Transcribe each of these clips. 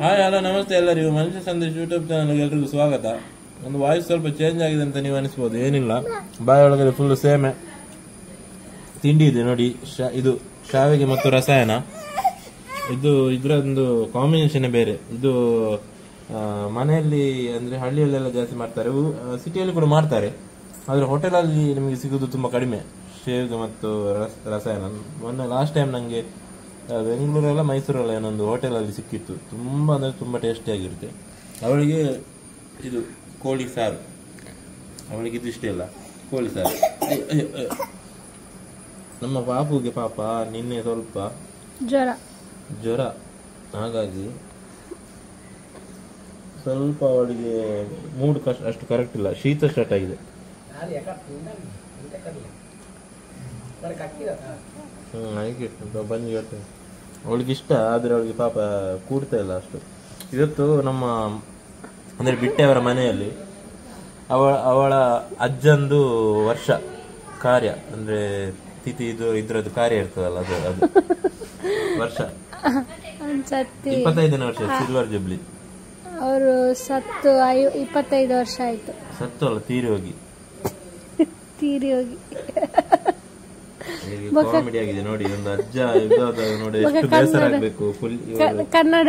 Hi hello ನಮಸ್ತೆ ಎಲ್ಲರಿಗೂ ಮನುಷ್ಯ ಸಂದೇಶ್ ಯೂಟ್ಯೂಬ್ ಚಾನಲ್ಗೆ ಎಲ್ರಿಗೂ ಸ್ವಾಗತ. ಒಂದು ವಾಯ್ಸ್ ಸ್ವಲ್ಪ ಚೇಂಜ್ ಆಗಿದೆ ಅಂತ ನೀವು ಅನಿಸ್ಬೋದು. ಏನಿಲ್ಲ, ಬಾಯೊಳಗಡೆ ಫುಲ್ ಸೇಮೆ ತಿಂಡಿ ಇದೆ ನೋಡಿ. ಇದು ಶಾವಿಗೆ ಮತ್ತು ರಸಾಯನ. ಇದರೊಂದು ಕಾಂಬಿನೇಷನ್ ಬೇರೆ. ಇದು ಮನೆಯಲ್ಲಿ ಅಂದ್ರೆ ಹಳ್ಳಿಯಲ್ಲೆಲ್ಲ ಜಾಸ್ತಿ ಮಾಡ್ತಾರೆ, ಸಿಟಿಯಲ್ಲಿ ಕೂಡ ಮಾಡ್ತಾರೆ. ಆದರೆ ಹೋಟೆಲಲ್ಲಿ ನಿಮಗೆ ಸಿಗೋದು ತುಂಬಾ ಕಡಿಮೆ, ಶಾವಿಗೆ ಮತ್ತು ರಸಾಯನ. ಮೊನ್ನೆ ಲಾಸ್ಟ್ ಟೈಮ್ ನನಗೆ ಬೆಂಗಳೂರಲ್ಲ ಮೈಸೂರಲ್ಲ ಏನೊಂದು ಹೋಟೆಲಲ್ಲಿ ಸಿಕ್ಕಿತ್ತು. ತುಂಬ ಅಂದರೆ ತುಂಬ ಟೇಸ್ಟಿಯಾಗಿರುತ್ತೆ. ಅವಳಿಗೆ ಇದು ಕೋಳಿ ಸಾರು, ಅವಳಿಗೆ ಇದು ಇಷ್ಟ ಇಲ್ಲ ಕೋಳಿ ಸಾರು. ನಮ್ಮ ಪಾಪುಗೆ ಪಾಪ ನಿನ್ನೆ ಸ್ವಲ್ಪ ಜ್ವರ, ಹಾಗಾಗಿ ಸ್ವಲ್ಪ ಅವಳಿಗೆ ಮೂಡ್ ಅಷ್ಟು ಕರೆಕ್ಟ್ ಇಲ್ಲ, ಶೀತ ಸ್ಟಾರ್ಟ್ ಆಗಿದೆ. ಬನ್ನಿ ಹೇಳ್ತೇನೆ. ಅವಳಿಗೆ ಇಷ್ಟ, ಆದರೆ ಅವಳಿಗೆ ಪಾಪ ಕೂಡ್ತಾ ಇಲ್ಲ ಅಷ್ಟು. ಇವತ್ತು ನಮ್ಮ ಅಂದ್ರೆ ಬಿಟ್ಟೆಯವರ ಮನೆಯಲ್ಲಿ ಅವಳ ಅಜ್ಜಂದು ವರ್ಷ ಕಾರ್ಯ, ಅಂದ್ರೆ ತಿಥಿ ಇದ್ರದ್ದು ಕಾರ್ಯ ಇರ್ತದಲ್ಲ, ಅದು ವರ್ಷ 25ನೇ ವರ್ಷ ಸಿಲ್ವರ್ ಜುಬ್ಲಿ. ಅವರು ಸತ್ತು 25 ವರ್ಷ ಆಯ್ತು. ಸತ್ತು ಅಲ್ಲ, ತೀರಿ ಹೋಗಿ ಕಾಮಿಡಿ ಆಗಿದೆ ನೋಡಿ. ಒಂದು ಅಜ್ಜ ನೋಡಿ, ಎಷ್ಟು ಬೇಸರ ಆಗ್ಬೇಕು. ಕನ್ನಡ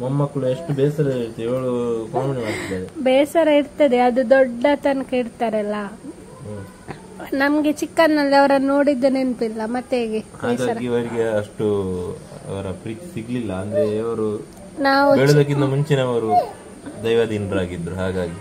ಮೊಮ್ಮಕ್ಕಳು ಎಷ್ಟು ಬೇಸರ ಇರುತ್ತೆ. ಇವಳು ಕಾಮಿಡಿ ಮಾಡ್ತಿದ್ದಾರೆ. ಬೇಸರ ಇರ್ತದೆ, ಅದು ದೊಡ್ಡ ತನಕ ಇರ್ತಾರಲ್ಲ. ನಮ್ಗೆ ಚಿಕ್ಕನ್ನಲ್ಲಿ ಅವರನ್ನು ನೋಡಿದ್ದ ನೆನಪಿಲ್ಲ, ಮತ್ತೆ ಹೇಗೆ ಹಾಗಾಗಿ ಇವರಿಗೆ ಅಷ್ಟು ಅವರ ಪ್ರೀತಿ ಸಿಗ್ಲಿಲ್ಲ. ಅಂದ್ರೆ ಇವರು ಬೆಳೆದಕ್ಕಿಂತ ಮುಂಚಿನವರು ದೈವಾಧೀನರಾಗಿದ್ರು. ಹಾಗಾಗಿ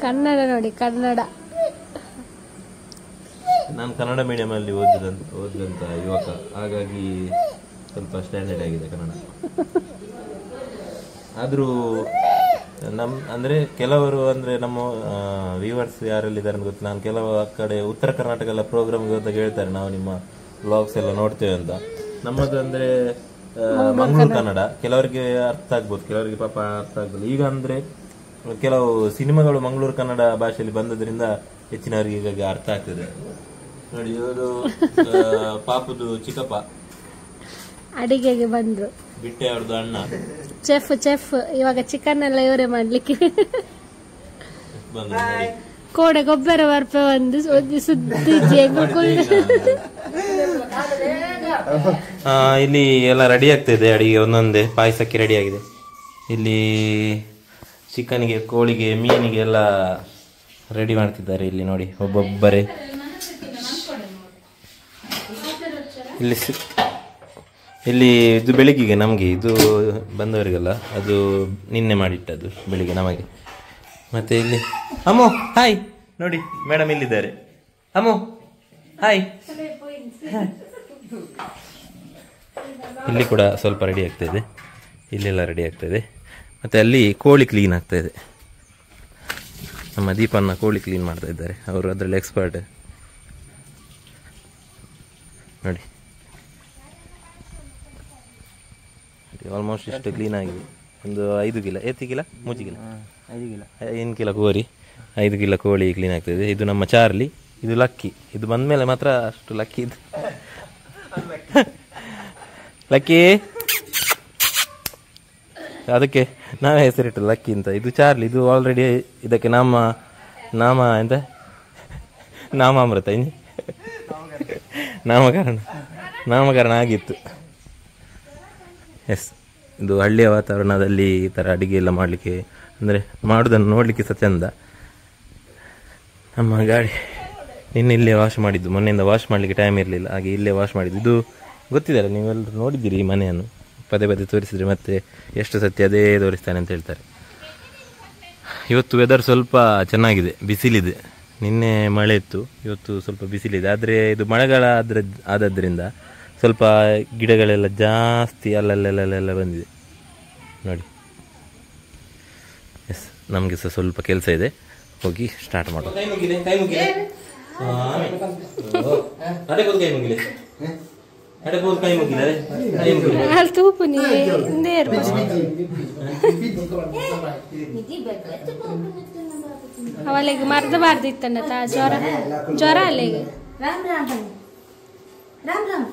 ಕನ್ನಡ ನೋಡಿ, ಕನ್ನಡ. ನಾನು ಕನ್ನಡ ಮೀಡಿಯಂ ಅಲ್ಲಿ ಓದಿದಂತ ಯುವಕ, ಹಾಗಾಗಿ ಸ್ವಲ್ಪ ಸ್ಟ್ಯಾಂಡರ್ಡ್ ಆಗಿದೆ ಕನ್ನಡ. ಆದ್ರೂ ಅಂದ್ರೆ ಕೆಲವರು ಅಂದ್ರೆ ನಮ್ಮ ವ್ಯೂವರ್ಸ್ ಯಾರೆಲ್ಲಿದ್ದಾರೆ ಅಂತ ಗೊತ್ತಿಲ್ಲ. ನಾನು ಕೆಲವು ಕಡೆ ಉತ್ತರ ಕರ್ನಾಟಕ ಎಲ್ಲ ಪ್ರೋಗ್ರಾಮ್ ಹೋದಾಗ ಹೇಳ್ತಾರೆ, ನಾವು ನಿಮ್ಮ ವ್ಲಾಗ್ಸ್ ಎಲ್ಲ ನೋಡ್ತೇವೆ ಅಂತ. ನಮ್ಮದು ಅಂದ್ರೆ ಮಂಗಳೂರು ಕನ್ನಡ. ಕೆಲವರಿಗೆ ಅರ್ಥ ಆಗ್ಬೋದು, ಕೆಲವರಿಗೆ ಪಾಪ ಅರ್ಥ ಆಗ್ಬೋದು. ಈಗ ಅಂದ್ರೆ ಕೆಲವು ಸಿನಿಮಾಗಳು ಮಂಗಳೂರು ಕನ್ನಡ ಭಾಷೆಯಲ್ಲಿ ಬಂದದ್ರಿಂದ ಹೆಚ್ಚಿನವರಿಗೆ ಈಗ ಅರ್ಥ ಆಗ್ತದೆ ನೋಡಿ. ಇವರು ಪಾಪದು ಚಿಕ್ಕಪ್ಪ ಅಡಿಗೆಗೆ ಬಂದ್ರು, ಬಿಟ್ಟೆ ಅವ್ರದ್ದು ಅಣ್ಣ ಚೆಫ್. ಇವಾಗ ಚಿಕನ್ ಎಲ್ಲ ಇವರೇ ಮಾಡ್ಲಿಕ್ಕೆ ಕೋಡೆ ಗೊಬ್ಬರ ಬರ್ಪ ಒಂದು ಸುದ್ದಿ. ಇಲ್ಲಿ ಎಲ್ಲ ರೆಡಿ ಆಗ್ತಿದೆ ಅಡಿಗೆ, ಒಂದೊಂದೇ ಪಾಯಸಕ್ಕೆ ರೆಡಿ ಆಗಿದೆ. ಇಲ್ಲಿ ಚಿಕನ್ಗೆ, ಕೋಳಿಗೆ, ಮೀನಿಗೆ ಎಲ್ಲ ರೆಡಿ ಮಾಡ್ತಿದ್ದಾರೆ. ಇಲ್ಲಿ ನೋಡಿ, ಒಬ್ಬೊಬ್ಬರೇ. ಇಲ್ಲಿ ಇದು ಬೆಳಿಗ್ಗೆಗೆ ನಮಗೆ, ಇದು ಬಂದವರಿಗೆಲ್ಲ ಅದು ನಿನ್ನೆ ಮಾಡಿಟ್ಟದ್ದು ಬೆಳಿಗ್ಗೆ ನಮಗೆ. ಮತ್ತೆ ಇಲ್ಲಿ ಅಮ್ಮು ಹಾಯ್ ನೋಡಿ, ಮೇಡಮ್ ಇಲ್ಲಿದ್ದಾರೆ. ಅಮ್ಮು ಹಾಯ್. ಇಲ್ಲಿ ಕೂಡ ಸ್ವಲ್ಪ ರೆಡಿ ಆಗ್ತಾಯಿದೆ, ಇಲ್ಲೆಲ್ಲ ರೆಡಿ ಆಗ್ತಾಯಿದೆ. ಮತ್ತೆ ಅಲ್ಲಿ ಕೋಳಿ ಕ್ಲೀನ್ ಆಗ್ತಾ ಇದೆ. ನಮ್ಮ ದೀಪನ್ನ ಕೋಳಿ ಕ್ಲೀನ್ ಮಾಡ್ತಾ ಇದ್ದಾರೆ, ಅವರು ಅದರಲ್ಲಿ ಎಕ್ಸ್ಪರ್ಟ್ ನೋಡಿ. ಆಲ್ಮೋಸ್ಟ್ ಇಷ್ಟು ಕ್ಲೀನ್ ಆಗಿದೆ. ಒಂದು 5 ಕಿಲೋ ಕಿಲ 3 ಕಿಲೋ 5 ಕಿಲೋ ಕೋರಿ, 5 ಕಿಲೋ ಕೋಳಿ ಕ್ಲೀನ್ ಆಗ್ತಾಯಿದೆ. ಇದು ನಮ್ಮ ಚಾರ್ಲಿ, ಇದು ಲಕ್ಕಿ. ಇದು ಬಂದ್ಮೇಲೆ ಮಾತ್ರ ಅಷ್ಟು ಲಕ್ಕಿ ಇದು. ಲಕ್ಕಿ, ಅದಕ್ಕೆ ನಾವೇ ಹೆಸರಿಟ್ಟು ಲಕ್ಕಿ ಅಂತ. ಇದು ಚಾರ್ಲಿ, ಇದು ಆಲ್ರೆಡಿ ಇದಕ್ಕೆ ನಾಮಾಮೃತ ನಾಮಕರಣ ಆಗಿತ್ತು. ಎಸ್, ಇದು ಹಳ್ಳಿಯ ವಾತಾವರಣದಲ್ಲಿ ಈ ಥರ ಅಡುಗೆ ಎಲ್ಲ ಮಾಡಲಿಕ್ಕೆ, ಅಂದರೆ ಮಾಡೋದನ್ನು ನೋಡಲಿಕ್ಕೆ ಸಹ ಚೆಂದ. ನಮ್ಮ ಗಾಡಿ ನಿನ್ನೆ ಇಲ್ಲೇ ವಾಶ್ ಮಾಡಿದ್ದು, ಮೊನ್ನೆಯಿಂದ ವಾಶ್ ಮಾಡಲಿಕ್ಕೆ ಟೈಮ್ ಇರಲಿಲ್ಲ, ಹಾಗೆ ಇಲ್ಲೇ ವಾಶ್ ಮಾಡಿದ್ದು. ಇದು ಗೊತ್ತಿದ್ದಾರೆ, ನೀವೆಲ್ಲರೂ ನೋಡಿದ್ದೀರಿ ಈ ಮನೆಯನ್ನು. ಪದೇ ಪದೇ ತೋರಿಸಿದ್ರೆ ಮತ್ತೆ ಎಷ್ಟು ಸತ್ಯ ಅದೇ ತೋರಿಸ್ತಾನೆ ಅಂತ ಹೇಳ್ತಾರೆ. ಇವತ್ತು ವೆದರ್ ಸ್ವಲ್ಪ ಚೆನ್ನಾಗಿದೆ, ಬಿಸಿಲಿದೆ. ನಿನ್ನೆ ಮಳೆ ಇತ್ತು, ಇವತ್ತು ಸ್ವಲ್ಪ ಬಿಸಿಲಿದೆ. ಆದರೆ ಇದು ಮಳೆಗಾಲ ಆದದ್ರಿಂದ ಸ್ವಲ್ಪ ಗಿಡಗಳೆಲ್ಲ ಜಾಸ್ತಿ ಅಲ್ಲಲ್ಲೆಲ್ಲ ಬಂದಿದೆ ನೋಡಿ. ಎಸ್, ನಮಗೆ ಸಹ ಸ್ವಲ್ಪ ಕೆಲಸ ಇದೆ, ಹೋಗಿ ಸ್ಟಾರ್ಟ್ ಮಾಡೋದು. ಅವಳಿಗೆ ಮರ್ದಬಾರ್ದಿತ್ತಣ್ಣ ಜ್ವರ ಅಲ್ಲಿಗೆ. राम राम राम राम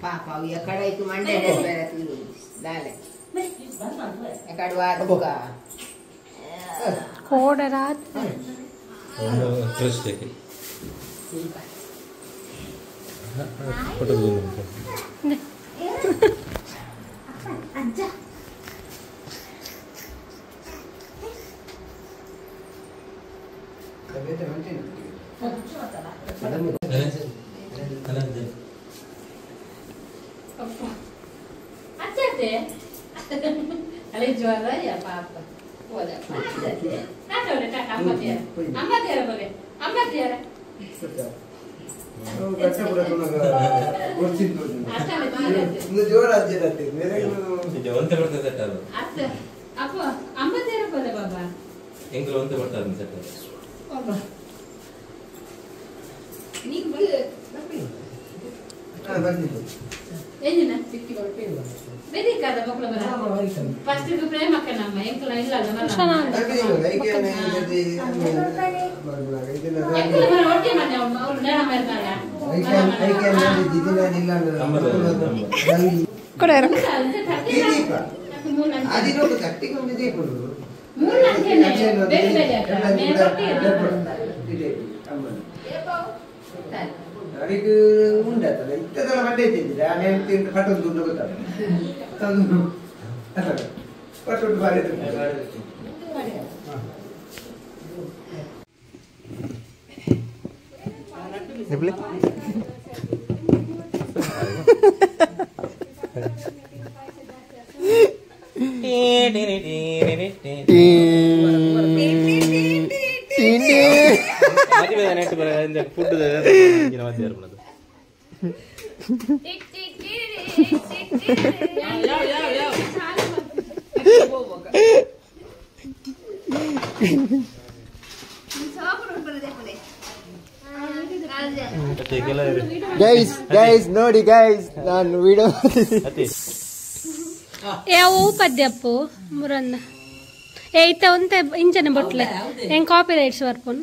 పాప ఎక్కడైతే మండే దాలే ఎక్కడ వాదుగా ಕೋಡ ರಾತ್ Alle juara ya apa-apa. Boleh. Nah, boleh tak amat dia. Amat dia boleh. Amat dia. apa amat dia boleh baba. ಎಂಗ್ಲು ಅಂತ ಬರ್ತಾರೆ set Baba. Niku. Ini na sikki boleh. Bedi kada bakla bara. First itu prema kanama enkla illa la mala. Enkla bara otti manne ಅವನು ನೇರ ಮಾಡ್ತಾರ. ಕೊಡರು ಆದಿನೋಡು ಕಟ್ಟಿಕೊಂಡು ದೀಪಗಳು ಮೂರು ಅಂಕೆನೆ ಬೇರೆ ಬೇರೆ ಆಗ್ತದೆ ಮೇನ್ ರೊಟ್ಟಿ ಅದಕ್ಕೆ ಉಂಡತ್ತಲ್ಲ ಇತ್ತದೆಲ್ಲ ಮಂಡೆ ತಿಂದಿದೆ ಆ ನೆನಪು ತಿಂದು ಕಟ್ಟೊಂದು ದುಡ್ಡು ಗೊತ್ತಾಗ್ತದೆ ಕಟ್ಟೊಂದು ಬಾರಿ ಗೈಸ್ ನೋಡಿ ಗೈಸ್ ನಾನು ವಿಡಿಯೋ ಯಾವ ಪದ್ಯಪ್ಪು ಮುರನ್ನ ಏಯ್ತ ಒಂತ ಇಂಚನೆ ಬಟ್ಲೆ ಹೆಂಗ್ ಕಾಪಿ ರೈಟ್ಸ್ ಬರ್ಪುನ್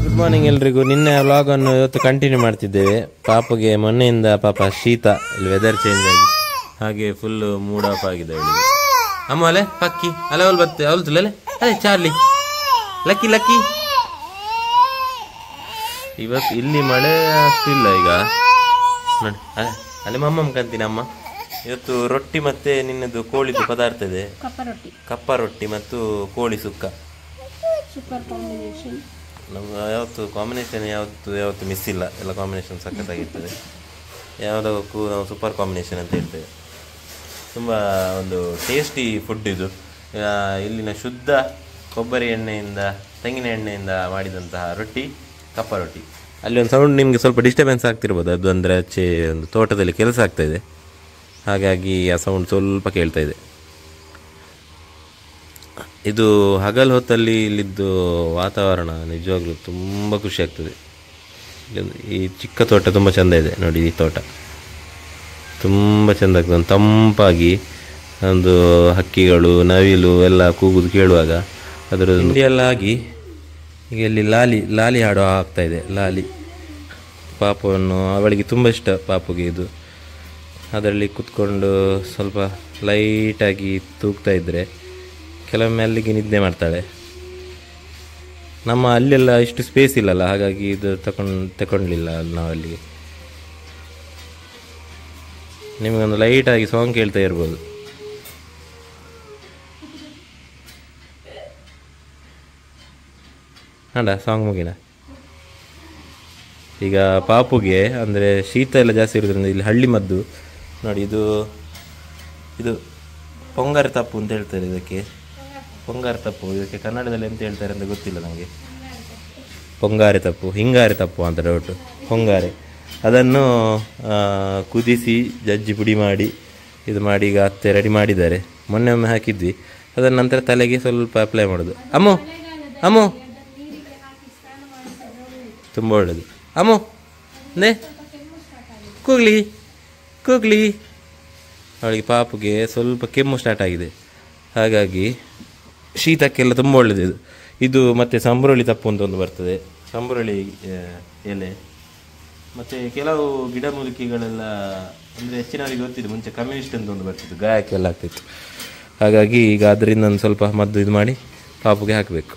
ಗುಡ್ ಮಾರ್ನಿಂಗ್ ಎಲ್ರಿಗೂ. ನಿನ್ನೆ ವ್ಲಾಗ್ ಅನ್ನು ಇವತ್ತು ಕಂಟಿನ್ಯೂ ಮಾಡ್ತಿದ್ದೇವೆ. ಪಾಪಗೆ ಮೊನ್ನೆಯಿಂದ ಪಾಪ ಶೀತ, ಇಲ್ಲಿ ವೆದರ್ ಚೇಂಜ್ ಆಗಿ ಹಾಗೆ ಫುಲ್ ಮೂಡ್ ಆಫ್ ಆಗಿದೆ ಅವಳಿಗೆ. ಅಮ್ಮ ಅಲೆ ಪಕ್ಕಿ ಅಲೆ ಅವಳು ಬತ್ತೆ ಅವಳು ತುಲೆ ಅದೇ ಚಾರ್ಲಿ ಲಕ್ಕಿ ಲಕ್ಕಿ. ಇವತ್ತು ಇಲ್ಲಿ ಮಳೆ ಅಷ್ಟಿಲ್ಲ ಈಗ ನೋಡಿ. ಅಲ್ಲಿ ಮಮ್ಮಮ್ಮ ಕಂತೀನಿ ಅಮ್ಮ. ಇವತ್ತು ರೊಟ್ಟಿ ಮತ್ತೆ ನಿನ್ನದು ಕೋಳಿದು ಪದಾರ್ಥ ಇದೆ, ಕಪ್ಪ ರೊಟ್ಟಿ ಮತ್ತು ಕೋಳಿ ಸುಕ್ಕ. Super combination. ನಮ್ಗೆ ಯಾವತ್ತು ಕಾಂಬಿನೇಷನ್ ಯಾವತ್ತು ಮಿಸ್ ಇಲ್ಲ, ಎಲ್ಲ ಕಾಂಬಿನೇಷನ್ ಸಖತ್ತಾಗಿರ್ತದೆ. ಯಾವುದಕ್ಕೂ ನಾವು ಸೂಪರ್ ಕಾಂಬಿನೇಷನ್ ಅಂತ ಹೇಳ್ತೇವೆ. ತುಂಬ ಒಂದು ಟೇಸ್ಟಿ ಫುಡ್ ಇದು. ಇಲ್ಲಿನ ಶುದ್ಧ ಕೊಬ್ಬರಿ ಎಣ್ಣೆಯಿಂದ, ತೆಂಗಿನ ಎಣ್ಣೆಯಿಂದ ಮಾಡಿದಂತಹ ರೊಟ್ಟಿ, ಕಪ್ಪ ರೊಟ್ಟಿ. ಅಲ್ಲಿ ಒಂದು ಸೌಂಡ್ ನಿಮಗೆ ಸ್ವಲ್ಪ ಡಿಸ್ಟರ್ಬೆನ್ಸ್ ಆಗ್ತಿರ್ಬೋದು. ಅದು ಅಂದರೆ ಆಚೆ ಒಂದು ತೋಟದಲ್ಲಿ ಕೆಲಸ ಆಗ್ತಾಯಿದೆ, ಹಾಗಾಗಿ ಆ ಸೌಂಡ್ ಸ್ವಲ್ಪ ಕೇಳ್ತಾ ಇದೆ. ಇದು ಹಗಲು ಹೊತ್ತಲ್ಲಿ ಇಲ್ಲಿದ್ದು ವಾತಾವರಣ ನಿಜವಾಗ್ಲೂ ತುಂಬ ಖುಷಿ ಆಗ್ತದೆ. ಈ ಚಿಕ್ಕ ತೋಟ ತುಂಬ ಚೆಂದ ಇದೆ ನೋಡಿ. ಈ ತೋಟ ತುಂಬ ಚೆಂದ ಆಗ್ತದೆ. ಒಂದು ತಂಪಾಗಿ ಒಂದು ಹಕ್ಕಿಗಳು, ನವಿಲು ಎಲ್ಲ ಕೂಗುದು ಕೇಳುವಾಗ ಅದರ ಹಿಂಡಿಯೆಲ್ಲ ಆಗಿ ಈಗ ಇಲ್ಲಿ ಲಾಲಿ ಹಾಡು ಆಗ್ತಾಯಿದೆ. ಲಾಲಿ ಪಾಪವನ್ನು, ಅವಳಿಗೆ ತುಂಬ ಇಷ್ಟ ಪಾಪುಗೆ ಇದು. ಅದರಲ್ಲಿ ಕೂತ್ಕೊಂಡು ಸ್ವಲ್ಪ ಲೈಟಾಗಿ ತೂಗ್ತಾ ಇದ್ದರೆ ಕೆಲವೊಮ್ಮೆ ಅಲ್ಲಿಗೆ ನಿದ್ದೆ ಮಾಡ್ತಾಳೆ. ನಮ್ಮ ಅಲ್ಲೆಲ್ಲ ಇಷ್ಟು ಸ್ಪೇಸ್ ಇಲ್ಲಲ್ಲ, ಹಾಗಾಗಿ ಇದು ತಗೊಂಡ್ಲಿಲ್ಲ ನಾವು ಅಲ್ಲಿಗೆ. ನಿಮಗೊಂದು ಲೈಟಾಗಿ ಸಾಂಗ್ ಕೇಳ್ತಾ ಇರ್ಬೋದು. ಹಾಡ ಸಾಂಗ್ ಮುಗಿನ ಈಗ ಪಾಪುಗೆ ಅಂದರೆ ಶೀತ ಎಲ್ಲ ಜಾಸ್ತಿ ಇರೋದ್ರಿಂದ ಇಲ್ಲಿ ಹಳ್ಳಿ ಮದ್ದು ನೋಡಿ, ಇದು ಇದು ಪೊಂಗಾರಿ ತಪ್ಪು ಅಂತ ಹೇಳ್ತಾರೆ ಇದಕ್ಕೆ. ಪೊಂಗಾರಿ ತಪ್ಪು ಇದಕ್ಕೆ ಕನ್ನಡದಲ್ಲಿ ಎಂತ ಹೇಳ್ತಾರೆ ಅಂತ ಗೊತ್ತಿಲ್ಲ ನನಗೆ. ಪೊಂಗಾರಿ ತಪ್ಪು, ಹಿಂಗಾರಿ ತಪ್ಪು ಅಂತ ಡೌಟು. ಪೊಂಗಾರಿ ಅದನ್ನು ಕುದಿಸಿ ಜಜ್ಜಿ ಪುಡಿ ಮಾಡಿ ಇದು ಮಾಡಿ ಈಗ ಅತ್ತೆ ರೆಡಿ ಮಾಡಿದ್ದಾರೆ. ಮೊನ್ನೆ ಒಮ್ಮೆ ಹಾಕಿದ್ವಿ. ಅದರ ನಂತರ ತಲೆಗೆ ಸ್ವಲ್ಪ ಅಪ್ಲೈ ಮಾಡೋದು. ಅಮ್ಮು ಅಮ್ಮು ತುಂಬ ಒಳ್ಳೆಯದು. ಅಮ್ಮು ನೇ ಕೂಗ್ಲಿ ಕೂಗ್ಲಿ. ಅವಳಿಗೆ ಪಾಪುಗೆ ಸ್ವಲ್ಪ ಕೆಮ್ಮು ಸ್ಟಾರ್ಟ್ ಆಗಿದೆ, ಹಾಗಾಗಿ ಶೀತಕ್ಕೆಲ್ಲ ತುಂಬ ಒಳ್ಳೆಯದು ಇದು. ಇದು ಮತ್ತು ಸಂಬ್ರೊಳಿ ತಪ್ಪು ಅಂತ ಒಂದು ಬರ್ತದೆ, ಸಂಬ್ರೊಳಿ ಎಲೆ. ಮತ್ತು ಕೆಲವು ಗಿಡಮೂಲಿಕೆಗಳೆಲ್ಲ ಅಂದರೆ ಹೆಚ್ಚಿನವರಿಗೆ ಗೊತ್ತಿದೆ, ಮುಂಚೆ ಕಮ್ಯುನಿಸ್ಟ್ ಅಂತ ಒಂದು ಬರ್ತಿತ್ತು, ಗಾಯಕ್ಕೆಲ್ಲ ಆಗ್ತಿತ್ತು. ಹಾಗಾಗಿ ಈಗ ಅದರಿಂದ ಒಂದು ಸ್ವಲ್ಪ ಮದ್ದು ಇದು ಮಾಡಿ ಪಾಪುಗೆ ಹಾಕಬೇಕು.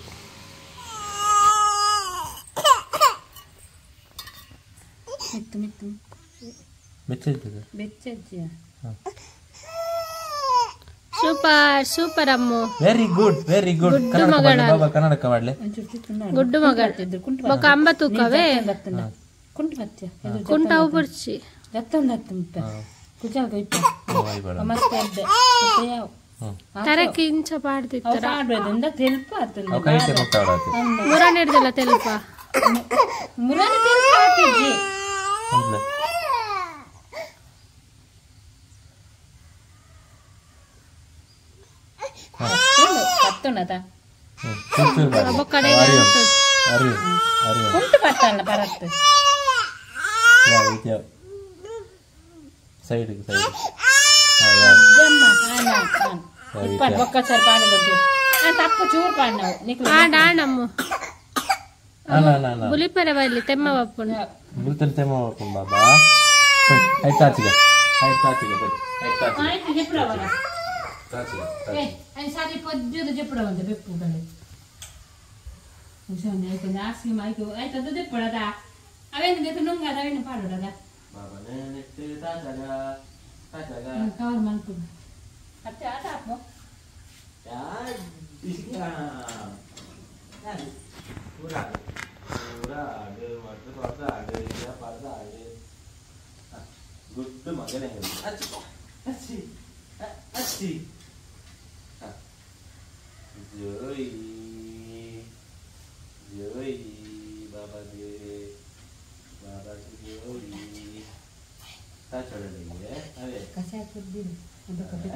ಸೂಪರ್ ಸೂಪರ್ ಅಮ್ಮು, ವೆರಿ ಗುಡ್ ವೆರಿ ಗುಡ್. ಕನ್ನಡಕ ಮಾಡ್ಲೆ ಗುಡ್ಡು ಮಗಳ ಬೊಕ ಅಂಬ ತೂಕವೇ ಕುಂಟಾವು ಪುರ್ಚಿ ತರಕ್ಕೆ ಇಂಚ ಪಾಡ್ತಿತ್ತರ ಮುರಾನ್ ಹಿಡ್ದಲ್ಲ ತೆಲ್ಪ బులిపర వెళ్ళి తెమ్మ వప్పుడు బులితెన్ తెమ్మ వప్పుడు బాబా హై తాచిగా హై తాచిగా హై తాచిగా అయితే చెప్పురావరా తాచిగా ఏ అన్సారి పొద్దుదు చెప్పురావంట పెప్పు గలే ఉషానే అయితే నాసి మైకు అయితే దదే పడదా అవేంది మీకు నుంగా అవేంది పాడదా బాబానే నెట్టే తాచగా తాచగా కవర్ మనకు అత్తే ఆట ఆపో యా దిశగా పూరా పూరా ఆడు మట్టు పడదా ఆడు ఇలా పడదా ఆడు గుడ్ మగనే అచ్చి అచ్చి అచ్చి జోయి జోయి బాబా జే బాబా జోయి తా చూడండి అదే కసా కొద్ది అంత కొద్ది